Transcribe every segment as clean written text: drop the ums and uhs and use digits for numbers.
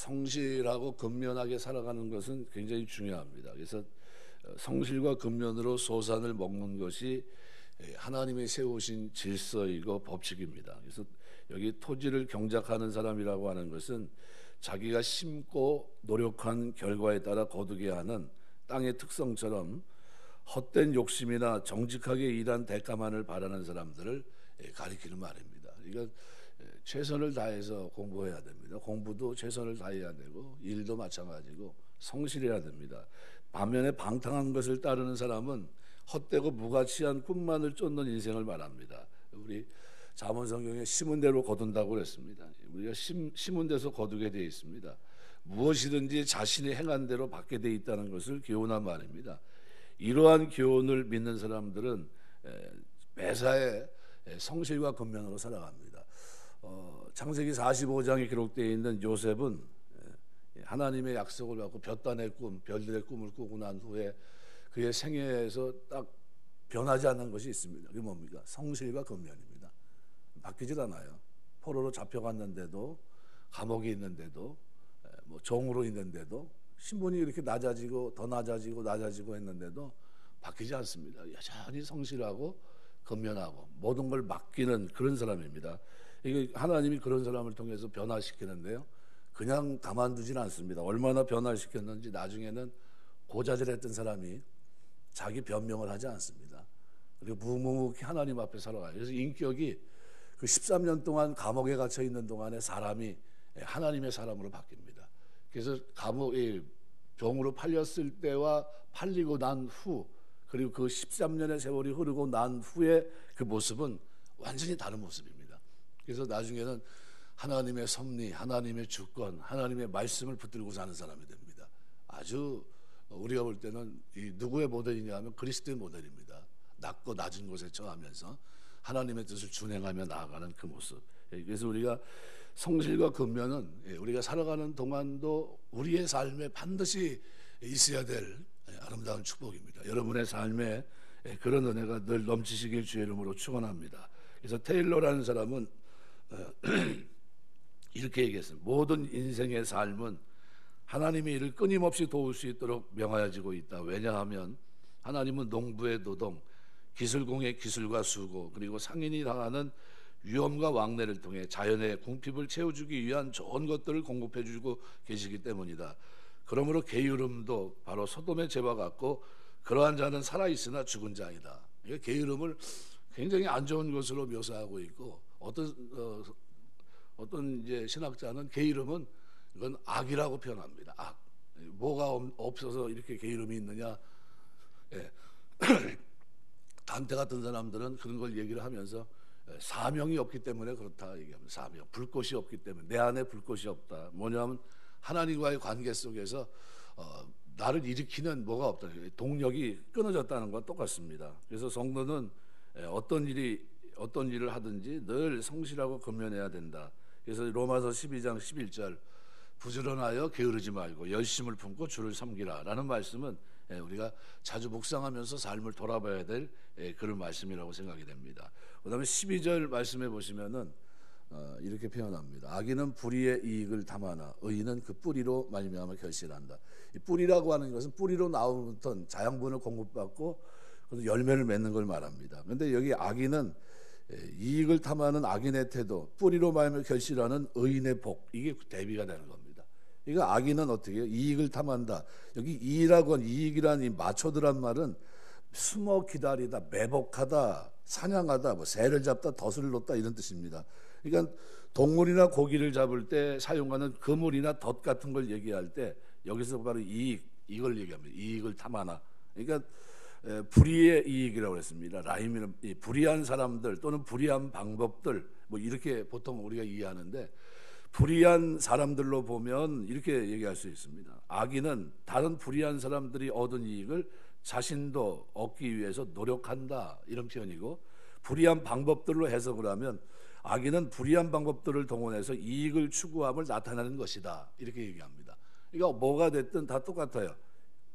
성실하고 근면하게 살아가는 것은 굉장히 중요합니다. 그래서 성실과 근면으로 소산을 먹는 것이 하나님이 세우신 질서이고 법칙입니다. 그래서 여기 토지를 경작하는 사람이라고 하는 것은 자기가 심고 노력한 결과에 따라 거두게 하는 땅의 특성처럼 헛된 욕심이나 정직하게 일한 대가만을 바라는 사람들을 가리키는 말입니다. 그러니까 최선을 다해서 공부해야 됩니다. 공부도 최선을 다해야 되고 일도 마찬가지고 성실해야 됩니다. 반면에 방탕한 것을 따르는 사람은 헛되고 무가치한 꿈만을 쫓는 인생을 말합니다. 우리 잠언성경에 심은 대로 거둔다고 그랬습니다. 우리가 심은 데서 거두게 되어 있습니다. 무엇이든지 자신이 행한 대로 받게 되어 있다는 것을 교훈한 말입니다. 이러한 교훈을 믿는 사람들은 매사에 성실과 근면으로 살아갑니다. 창세기 45장에 기록되어 있는 요셉은 하나님의 약속을 받고 볕단의 꿈, 별들의 꿈을 꾸고 난 후에 그의 생애에서 딱 변하지 않는 것이 있습니다. 그게 뭡니까? 성실과 근면입니다. 바뀌질 않아요. 포로로 잡혀갔는데도, 감옥에 있는데도, 종으로 있는데도, 신분이 이렇게 낮아지고 더 낮아지고 했는데도 바뀌지 않습니다. 여전히 성실하고 근면하고 모든 걸 맡기는 그런 사람입니다. 이게 하나님이 그런 사람을 통해서 변화시키는데요, 그냥 가만두진 않습니다. 얼마나 변화시켰는지 나중에는 고자질했던 사람이 자기 변명을 하지 않습니다. 그리고 묵묵히 하나님 앞에 살아가요. 그래서 인격이 그 13년 동안 감옥에 갇혀 있는 동안에 사람이 하나님의 사람으로 바뀝니다. 그래서 감옥에 병으로 팔렸을 때와 팔리고 난 후, 그리고 그 13년의 세월이 흐르고 난 후에 그 모습은 완전히 다른 모습입니다. 그래서 나중에는 하나님의 섭리, 하나님의 주권, 하나님의 말씀을 붙들고 사는 사람이 됩니다. 아주 우리가 볼 때는 이 누구의 모델이냐 하면 그리스도의 모델입니다. 낮고 낮은 곳에 처하면서 하나님의 뜻을 준행하며 나아가는 그 모습. 그래서 우리가 성실과 근면은 우리가 살아가는 동안도 우리의 삶에 반드시 있어야 될 아름다운 축복입니다. 여러분의 삶에 그런 은혜가 늘 넘치시길 주의 이름으로 축원합니다. 그래서 테일러라는 사람은 이렇게 얘기했습니다. 모든 인생의 삶은 하나님의 일을 끊임없이 도울 수 있도록 명하여지고 있다. 왜냐하면 하나님은 농부의 노동, 기술공의 기술과 수고, 그리고 상인이 당하는 위험과 왕래를 통해 자연의 궁핍을 채워주기 위한 좋은 것들을 공급해주고 계시기 때문이다. 그러므로 게으름도 바로 소돔의 죄와 같고 그러한 자는 살아있으나 죽은 자이다. 게으름을 굉장히 안 좋은 것으로 묘사하고 있고, 어떤 이제 신학자는 게으름은 이건 악이라고 표현합니다. 악. 뭐가 없어서 이렇게 게으름이 있느냐. 단테 같은 사람들은 그런 걸 얘기를 하면서 사명이 없기 때문에 그렇다 얘기합니다. 사명, 불꽃이 없기 때문에. 내 안에 불꽃이 없다. 뭐냐면 하나님과의 관계 속에서 나를 일으키는 뭐가 없다. 동력이 끊어졌다는 것과 똑같습니다. 그래서 성도는 어떤 일을 하든지 늘 성실하고 근면해야 된다. 그래서 로마서 12장 11절 부지런하여 게으르지 말고 열심을 품고 주를 섬기라 라는 말씀은 우리가 자주 묵상하면서 삶을 돌아봐야 될 그런 말씀이라고 생각이 됩니다. 그 다음에 12절 말씀해 보시면은 이렇게 표현합니다. 악인은 불의의 이익을 탐하나 의인은 그 뿌리로 말미암아 결실한다. 이 뿌리라고 하는 것은 뿌리로 나오는 자양분을 공급받고 열매를 맺는 걸 말합니다. 그런데 여기 악인은 이익을 탐하는 악인의 태도, 뿌리로 말미암아 결실하는 의인의 복, 이게 대비가 되는 겁니다. 이거 악인은 어떻게 해요? 이익을 탐한다. 여기 이라고 한 이익이라는 이 마초들한 말은 숨어 기다리다, 매복하다, 사냥하다, 뭐 새를 잡다, 덫을 놓다 이런 뜻입니다. 그러니까 동물이나 고기를 잡을 때 사용하는 그물이나 덫 같은 걸 얘기할 때 여기서 바로 이걸 얘기합니다. 이익을 탐하나. 그러니까 불의의 이익이라고 했습니다. 라임은 불의한 사람들 또는 불의한 방법들, 뭐 이렇게 보통 우리가 이해하는데, 불의한 사람들로 보면 이렇게 얘기할 수 있습니다. 악인은 다른 불의한 사람들이 얻은 이익을 자신도 얻기 위해서 노력한다, 이런 표현이고, 불의한 방법들로 해석을 하면 악인은 불의한 방법들을 동원해서 이익을 추구함을 나타내는 것이다, 이렇게 얘기합니다. 그러니까 뭐가 됐든 다 똑같아요.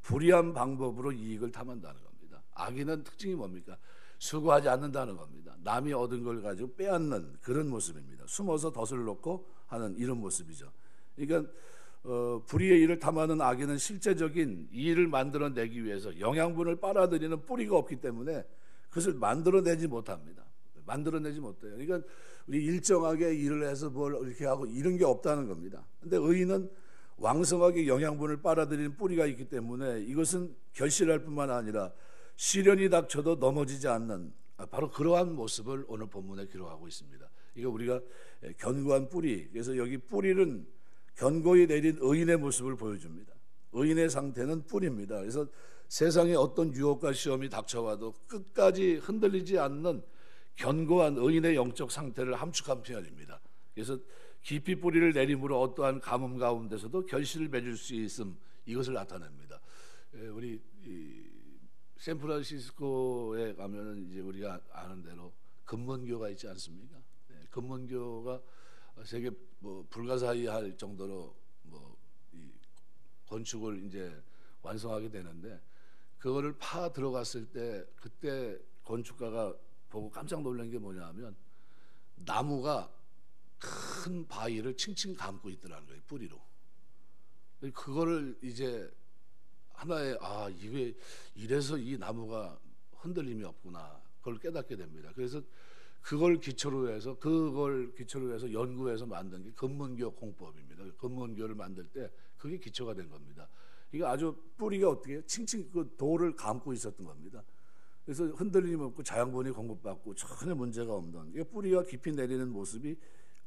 불의한 방법으로 이익을 탐한다는 겁니다. 악인은 특징이 뭡니까? 수고하지 않는다는 겁니다. 남이 얻은 걸 가지고 빼앗는 그런 모습입니다. 숨어서 덫을 놓고 하는 이런 모습이죠. 그러니까 불의의 일을 탐하는 악인은 실제적인 이익을 만들어내기 위해서 영양분을 빨아들이는 뿌리가 없기 때문에 그것을 만들어내지 못합니다. 만들어내지 못해요. 그러니까 우리 일정하게 일을 해서 뭘 이렇게 하고 이런 게 없다는 겁니다. 근데 의인은 왕성하게 영양분을 빨아들이는 뿌리가 있기 때문에 이것은 결실할 뿐만 아니라 시련이 닥쳐도 넘어지지 않는 바로 그러한 모습을 오늘 본문에 기록하고 있습니다. 이거 우리가 견고한 뿌리, 그래서 여기 뿌리는 견고히 내린 의인의 모습을 보여줍니다. 의인의 상태는 뿌리입니다. 그래서 세상에 어떤 유혹과 시험이 닥쳐와도 끝까지 흔들리지 않는 견고한 의인의 영적 상태를 함축한 표현입니다. 그래서 깊이 뿌리를 내림으로 어떠한 가뭄 가운데서도 결실을 맺을 수 있음, 이것을 나타냅니다. 우리 샌프란시스코에 가면은 이제 우리가 아는 대로 금문교가 있지 않습니까? 금문교가 세계 불가사의할 정도로 이 건축을 이제 완성하게 되는데, 그거를 파 들어갔을 때 그때 건축가가 보고 깜짝 놀란 게 뭐냐면 나무가 큰 바위를 칭칭 감고 있더라는 거예요, 뿌리로. 그거를 이제 하나의 이게 이래서 이 나무가 흔들림이 없구나, 그걸 깨닫게 됩니다. 그래서 그걸 기초로 해서 연구해서 만든 게 금문교 공법입니다. 금문교를 만들 때 그게 기초가 된 겁니다. 이게 아주 뿌리가 어떻게 칭칭 그 돌을 감고 있었던 겁니다. 그래서 흔들림 없고 자양분이 공급받고 전혀 문제가 없는, 이게 뿌리가 깊이 내리는 모습이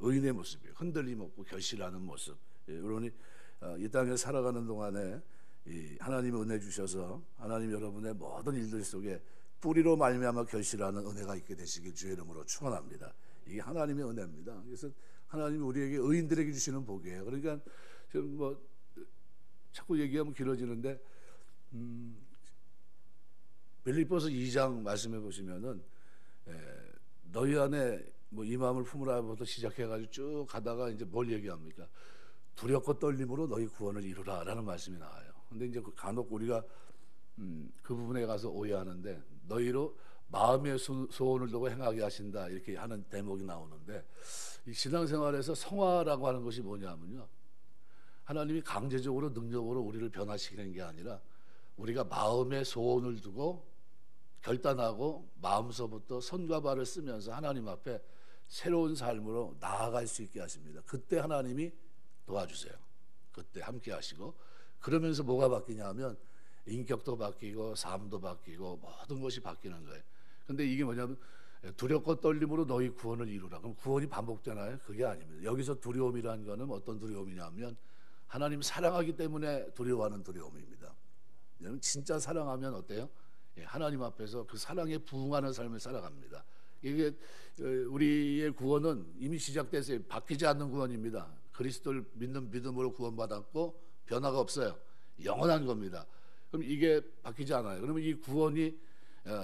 의인의 모습이에요. 흔들림 없고 결실하는 모습. 여러분이 이 땅에 살아가는 동안에 하나님의 은혜 주셔서 하나님 여러분의 모든 일들 속에 뿌리로 말미암아 결실하는 은혜가 있게 되시길 주의 이름으로 축원합니다. 이게 하나님의 은혜입니다. 그래서 하나님이 우리에게 의인들에게 주시는 복이에요. 그러니까 지금 자꾸 얘기하면 길어지는데 빌립보서 2장 말씀해 보시면은 너희 안에 이 마음을 품으라부터 시작해가지고 쭉 가다가 이제 뭘 얘기합니까? 두렵고 떨림으로 너희 구원을 이루라라는 말씀이 나와요. 근데 이제 간혹 우리가 그 부분에 가서 오해하는데, 너희로 마음의 소원을 두고 행하게 하신다 이렇게 하는 대목이 나오는데, 이 신앙생활에서 성화라고 하는 것이 뭐냐면요, 하나님이 강제적으로 능력으로 우리를 변화시키는 게 아니라 우리가 마음의 소원을 두고 결단하고 마음서부터 손과 발을 쓰면서 하나님 앞에 새로운 삶으로 나아갈 수 있게 하십니다. 그때 하나님이 도와주세요. 그때 함께 하시고, 그러면서 뭐가 바뀌냐 하면 인격도 바뀌고 삶도 바뀌고 모든 것이 바뀌는 거예요. 근데 이게 뭐냐면 두렵고 떨림으로 너희 구원을 이루라. 그럼 구원이 반복되나요? 그게 아닙니다. 여기서 두려움이라는 거는 어떤 두려움이냐면 하나님 사랑하기 때문에 두려워하는 두려움입니다. 여러분 진짜 사랑하면 어때요? 하나님 앞에서 그 사랑에 부응하는 삶을 살아갑니다. 이게 우리의 구원은 이미 시작됐어요. 바뀌지 않는 구원입니다. 그리스도를 믿는 믿음으로 구원받았고 변화가 없어요. 영원한 겁니다. 그럼 이게 바뀌지 않아요. 그러면 이 구원이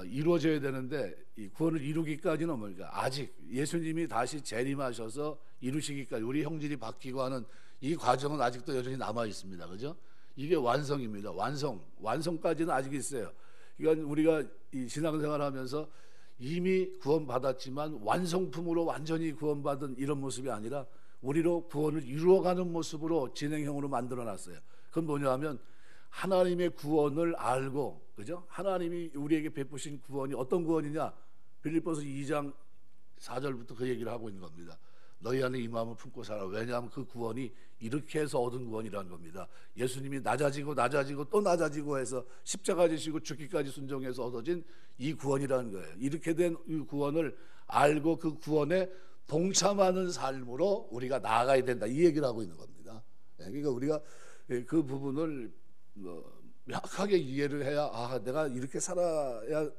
이루어져야 되는데, 이 구원을 이루기까지는 뭡니까? 아직 예수님이 다시 재림하셔서 이루시기까지 우리 형질이 바뀌고 하는 이 과정은 아직도 여전히 남아 있습니다. 그죠? 이게 완성입니다. 완성까지는 아직 있어요. 그러니까 우리가 이 신앙생활하면서 이미 구원받았지만 완성품으로 완전히 구원받은 이런 모습이 아니라 우리로 구원을 이루어가는 모습으로 진행형으로 만들어놨어요. 그건 뭐냐 하면 하나님의 구원을 알고, 그죠? 하나님이 우리에게 베푸신 구원이 어떤 구원이냐? 빌립보서 2장 4절부터 그 얘기를 하고 있는 겁니다. 너희 안에 이 마음을 품고 살아. 왜냐하면 그 구원이 이렇게 해서 얻은 구원이라는 겁니다. 예수님이 낮아지고 또 낮아지고 해서 십자가 지시고 죽기까지 순종해서 얻어진 이 구원이라는 거예요. 이렇게 된 이 구원을 알고 그 구원에 동참하는 삶으로 우리가 나아가야 된다, 이 얘기를 하고 있는 겁니다. 그러니까 우리가 그 부분을 명확하게 이해를 해야 내가 이렇게 살아야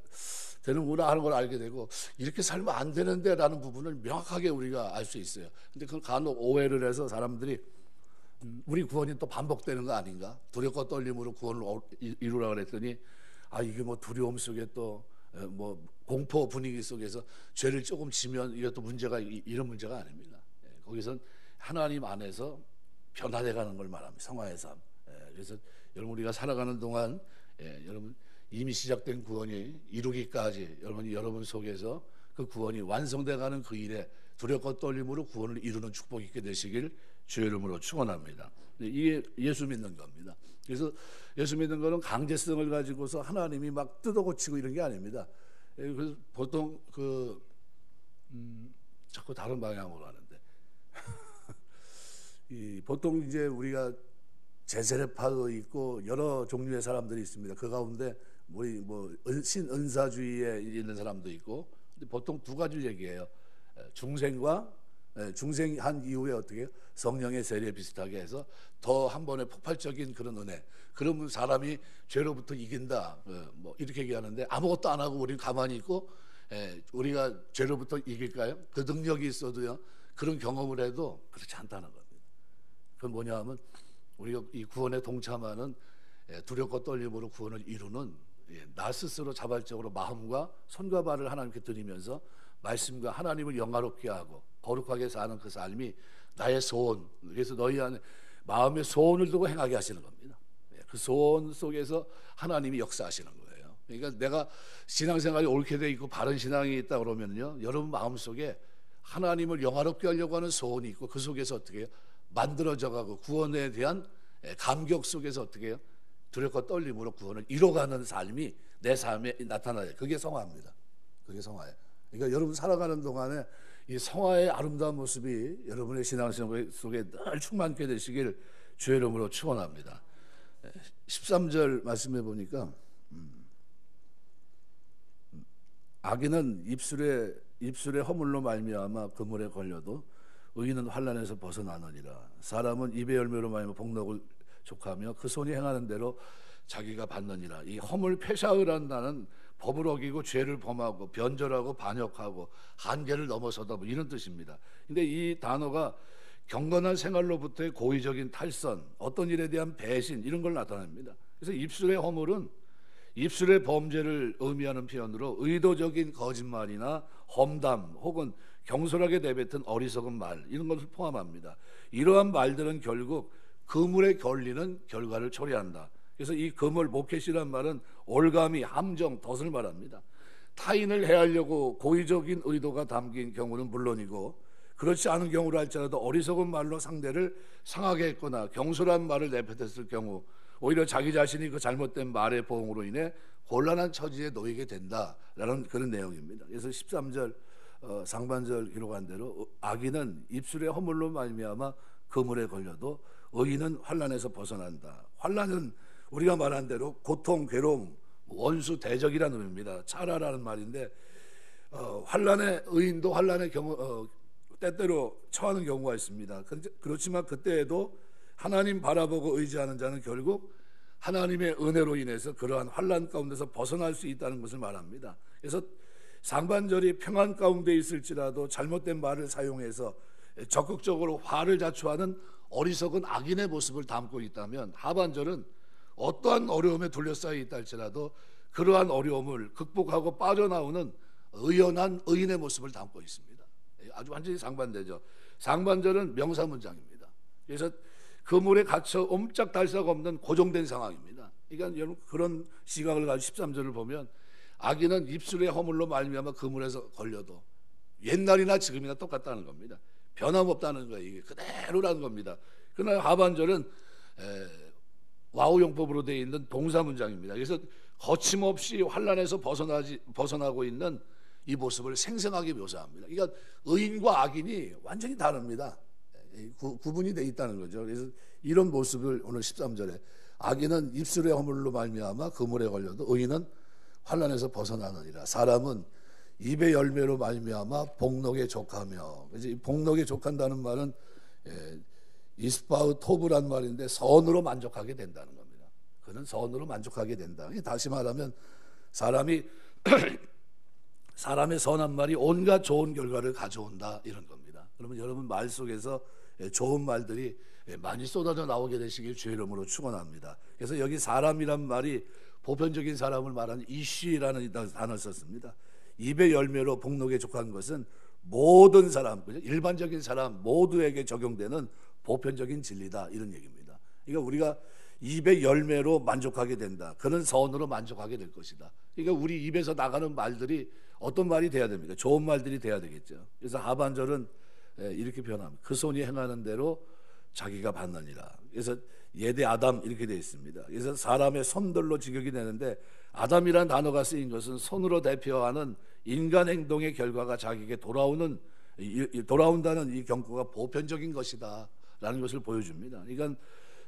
되는구나 하는 걸 알게 되고, 이렇게 살면 안 되는데 라는 부분을 명확하게 우리가 알 수 있어요. 근데 그건 간혹 오해를 해서 사람들이 우리 구원이 또 반복되는 거 아닌가? 두렵고 떨림으로 구원을 이루라 그랬더니 이게 두려움 속에 또 공포 분위기 속에서 죄를 조금 지면 이게 또 문제가 이런 문제가 아닙니다. 거기선 하나님 안에서 변화돼 가는 걸 말합니다. 성화의 삶. 그래서 여러분 우리가 살아가는 동안 여러분 이미 시작된 구원이 이루기까지 여러분 속에서 그 구원이 완성돼 가는 그 일에 두렵고 떨림으로 구원을 이루는 축복이 있게 되시길 주의 이름으로 축원합니다. 이게 예수 믿는 겁니다. 그래서 예수 믿는 거는 강제성을 가지고서 하나님이 막 뜯어고치고 이런 게 아닙니다. 그래서 보통 자꾸 다른 방향으로 하는데 보통 이제 우리가 제세례파도 있고 여러 종류의 사람들이 있습니다. 그 가운데 신은사주의에 있는 사람도 있고, 근데 보통 두 가지 얘기해요. 중생한 이후에 어떻게 해요? 성령의 세례 비슷하게 해서 더 한 번에 폭발적인 그런 은혜. 그러면 사람이 죄로부터 이긴다. 뭐 이렇게 얘기하는데 아무것도 안 하고 우리는 가만히 있고 우리가 죄로부터 이길까요? 그 능력이 있어도요. 그런 경험을 해도 그렇지 않다는 겁니다. 그건 뭐냐 하면 우리가 이 구원에 동참하는 두렵고 떨림으로 구원을 이루는 나 스스로 자발적으로 마음과 손과 발을 하나님께 드리면서 말씀과 하나님을 영화롭게 하고 거룩하게 사는 그 삶이 나의 소원. 그래서 너희 안에 마음의 소원을 두고 행하게 하시는 겁니다. 그 소원 속에서 하나님이 역사하시는 거예요. 그러니까 내가 신앙생활이 옳게 돼 있고 바른 신앙이 있다 그러면요, 여러분 마음속에 하나님을 영화롭게 하려고 하는 소원이 있고 그 속에서 어떻게 해요? 만들어져 가고 구원에 대한 감격 속에서 어떻게 해요? 두렵고 떨림으로 구원을 이뤄가는 삶이 내 삶에 나타나요. 그게 성화입니다. 그게 성화예요. 그러니까 여러분 살아가는 동안에 이 성화의 아름다운 모습이 여러분의 신앙생활 속에 늘 충만케 되시길 주의 이름으로 축원합니다. 13절 말씀해 보니까 악인은 입술에 허물로 말미암아 그물에 걸려도 의인은 환난에서 벗어나느니라. 사람은 입의 열매로 말미암아 복록을 족하며 그 손이 행하는 대로 자기가 받느니라. 이 허물 패샤을 한다는 법을 어기고 죄를 범하고 변절하고 반역하고 한계를 넘어서다 뭐 이런 뜻입니다. 근데 이 단어가 경건한 생활로부터의 고의적인 탈선, 어떤 일에 대한 배신 이런 걸 나타냅니다. 그래서 입술의 허물은 입술의 범죄를 의미하는 표현으로 의도적인 거짓말이나 험담 혹은 경솔하게 내뱉은 어리석은 말 이런 것을 포함합니다. 이러한 말들은 결국 그물에 걸리는 결과를 초래한다. 그래서 이 그물 모켓이란 말은 올가미, 함정, 덫을 말합니다. 타인을 해하려고 고의적인 의도가 담긴 경우는 물론이고 그렇지 않은 경우를 할지라도 어리석은 말로 상대를 상하게 했거나 경솔한 말을 내뱉었을 경우 오히려 자기 자신이 그 잘못된 말의 보응으로 인해 곤란한 처지에 놓이게 된다라는 그런 내용입니다. 그래서 13절 상반절 기록한 대로 악인은 입술의 허물로 말미암아 그물에 걸려도 의인은 환난에서 벗어난다. 환난은 우리가 말한 대로 고통, 괴로움, 원수, 대적이라는 의미입니다. 차라라는 말인데 환난의 의인도 환난의 경우 때때로 처하는 경우가 있습니다. 그렇지만 그때에도 하나님 바라보고 의지하는 자는 결국 하나님의 은혜로 인해서 그러한 환난 가운데서 벗어날 수 있다는 것을 말합니다. 그래서 상반절이 평안 가운데 있을지라도 잘못된 말을 사용해서 적극적으로 화를 자초하는 어리석은 악인의 모습을 담고 있다면 하반절은 어떠한 어려움에 둘러싸여 있다 할지라도 그러한 어려움을 극복하고 빠져나오는 의연한 의인의 모습을 담고 있습니다. 아주 완전히 상반되죠. 상반절은 명사문장입니다. 그래서 그물에 갇혀 옴짝달싹 없는 고정된 상황입니다. 그러니까 여러분 그런 시각을 가지고 13절을 보면 악인은 입술의 허물로 말미암아 그물에서 걸려도 옛날이나 지금이나 똑같다는 겁니다. 변함없다는 거예요. 이게 그대로라는 겁니다. 그러나 하반절은 와우용법으로 되어 있는 동사문장입니다. 그래서 거침없이 환난에서 벗어나고 있는 이 모습을 생생하게 묘사합니다. 그러니까 의인과 악인이 완전히 다릅니다. 구분이 되어 있다는 거죠. 그래서 이런 모습을 오늘 13절에 악인은 입술의 허물로 말미암아 그물에 걸려도 의인은 환난에서 벗어나느니라. 사람은 입의 열매로 말미암아 복록에 족하며. 그래서 이 복록에 족한다는 말은 이스파우 토브란 말인데 선으로 만족하게 된다는 겁니다. 그는 선으로 만족하게 된다. 다시 말하면 사람의 선한 말이 온갖 좋은 결과를 가져온다 이런 겁니다. 그러면 여러분 말 속에서 좋은 말들이 많이 쏟아져 나오게 되시길 주의 이름으로 축원합니다. 그래서 여기 사람이란 말이 보편적인 사람을 말하는 이쉬라는 단어를 썼습니다. 입의 열매로 복록에 족한 것은 모든 사람, 일반적인 사람 모두에게 적용되는 보편적인 진리다 이런 얘기입니다. 그러니까 우리가 입의 열매로 만족하게 된다. 그런 선으로 만족하게 될 것이다. 그러니까 우리 입에서 나가는 말들이 어떤 말이 돼야 됩니까? 좋은 말들이 돼야 되겠죠. 그래서 하반절은 이렇게 표현합니다. 그 손이 행하는 대로 자기가 받느니라. 그래서 예대 아담 이렇게 되어 있습니다. 그래서 사람의 손들로 직역이 되는데 아담이란 단어가 쓰인 것은 손으로 대표하는 인간 행동의 결과가 자기에게 돌아온다는 이 경고가 보편적인 것이다라는 것을 보여줍니다. 그러니까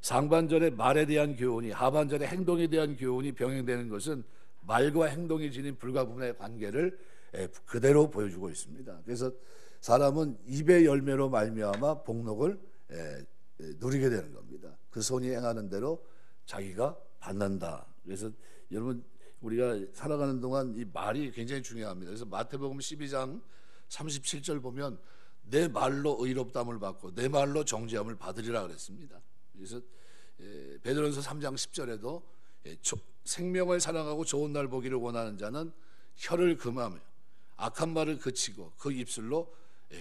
상반절의 말에 대한 교훈이 하반절의 행동에 대한 교훈이 병행되는 것은 말과 행동이 지닌 불가분의 관계를 그대로 보여주고 있습니다. 그래서 사람은 입의 열매로 말미암아 복록을 누리게 되는 겁니다. 그 손이 행하는 대로 자기가 받는다. 그래서 여러분 우리가 살아가는 동안 이 말이 굉장히 중요합니다. 그래서 마태복음 12장 37절 보면 내 말로 의롭다함을 받고 내 말로 정죄함을 받으리라 그랬습니다. 그래서 베드로전서 3장 10절에도 생명을 사랑하고 좋은 날 보기를 원하는 자는 혀를 금하며 악한 말을 그치고 그 입술로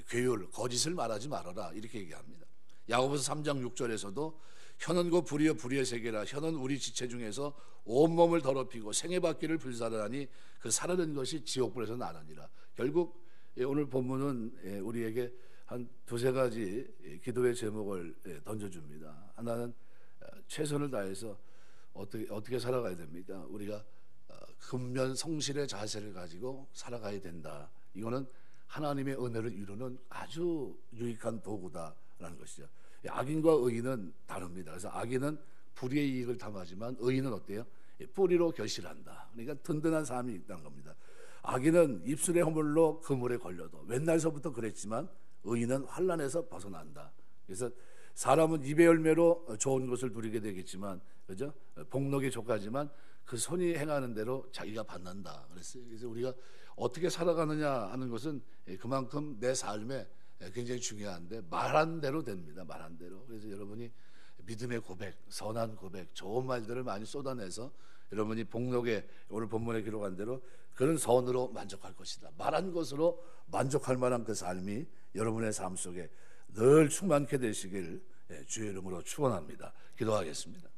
괴율 거짓을 말하지 말아라 이렇게 얘기합니다. 야고보서 3장 6절에서도 혀는 곧 불의여 불의의 세계라. 혀는 우리 지체 중에서 온몸을 더럽히고 생애받기를 불사르나니 그 사르는 것이 지옥불에서 나느니라. 결국 오늘 본문은 우리에게 한 두세 가지 기도의 제목을 던져줍니다. 하나는 최선을 다해서 어떻게 살아가야 됩니까? 우리가 근면 성실의 자세를 가지고 살아가야 된다. 이거는 하나님의 은혜를 이루는 아주 유익한 도구다라는 것이죠. 악인과 의인은 다릅니다. 그래서 악인은 불의의 이익을 탐하지만 의인은 어때요? 뿌리로 결실한다. 그러니까 든든한 삶이 있다는 겁니다. 악인은 입술의 허물로 그물에 걸려도 옛날서부터 그랬지만 의인은 환난에서 벗어난다. 그래서 사람은 입의 열매로 좋은 것을 누리게 되겠지만, 그죠? 복록이 족하지만 그 손이 행하는 대로 자기가 받는다. 그랬어요. 그래서 우리가 어떻게 살아가느냐 하는 것은 그만큼 내 삶에 굉장히 중요한데 말한 대로 됩니다. 말한 대로. 그래서 여러분이 믿음의 고백, 선한 고백, 좋은 말들을 많이 쏟아내서 여러분이 복록에 오늘 본문에 기록한 대로 그런 선으로 만족할 것이다. 말한 것으로 만족할 만한 그 삶이 여러분의 삶 속에 늘 충만케 되시길 주의 이름으로 축원합니다. 기도하겠습니다.